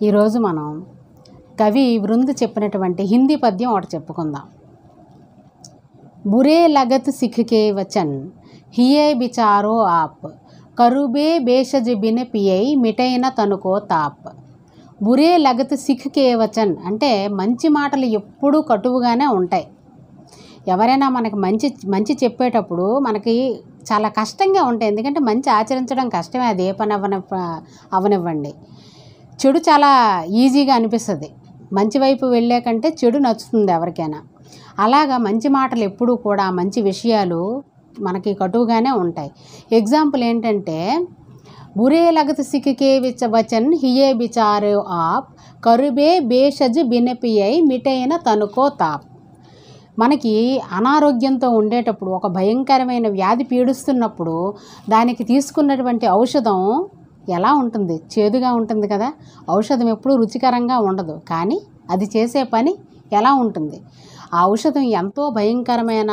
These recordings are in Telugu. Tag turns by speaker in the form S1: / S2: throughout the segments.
S1: ఈరోజు మనం కవి వృంద్ చెప్పినటువంటి హిందీ పద్యం ఒకటి చెప్పుకుందాం. బురే లగత్ సిఖ్ కే వచన్ హియే బిచారో ఆప్ కరుబే బేషజ్ బిన్ పియై మిటైన తనుకో తాప్. బురే లగత్ సిఖ్ కే వచన్ అంటే మంచి మాటలు ఎప్పుడూ కటువుగానే ఉంటాయి. ఎవరైనా మనకి మంచి చెప్పేటప్పుడు మనకి చాలా కష్టంగా ఉంటాయి. ఎందుకంటే మంచి ఆచరించడం కష్టమే, అది ఏ పని అవనివ్వండి. చెడు చాలా ఈజీగా అనిపిస్తుంది. మంచి వైపు వెళ్ళే కంటే చెడు నచ్చుతుంది ఎవరికైనా. అలాగా మంచి మాటలు ఎప్పుడూ కూడా, మంచి విషయాలు మనకి కటువుగానే ఉంటాయి. ఎగ్జాంపుల్ ఏంటంటే, బురే లగత్ సిఖ్ కే వచన్ హియే బిచారో ఆప్ కరుబే బేషజ్ బిన్ పియై మిటైన తనుకో తాప్. మనకి అనారోగ్యంతో ఉండేటప్పుడు, ఒక భయంకరమైన వ్యాధి పీడిస్తున్నప్పుడు దానికి తీసుకున్నటువంటి ఔషధం ఎలా ఉంటుంది? చేదుగా ఉంటుంది కదా. ఔషధం ఎప్పుడూ రుచికరంగా ఉండదు, కానీ అది చేసే పని ఎలా ఉంటుంది? ఆ ఔషధం ఎంతో భయంకరమైన,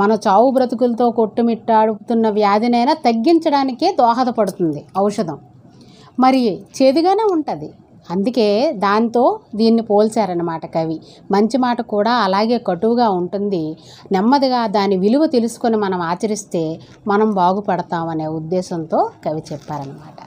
S1: మన చావు బ్రతుకులతో కొట్టుమిట్టాడుతున్న వ్యాధినైనా తగ్గించడానికే దోహదపడుతుంది ఔషధం. మరి చేదుగానే ఉంటుంది. అందుకే దాంతో దీన్ని పోల్చారన్నమాట కవి. మంచి మాట కూడా అలాగే కటువుగా ఉంటుంది. నెమ్మదిగా దాని విలువ తెలుసుకొని మనం ఆచరిస్తే మనం బాగుపడతామనే ఉద్దేశంతో కవి చెప్పారన్నమాట.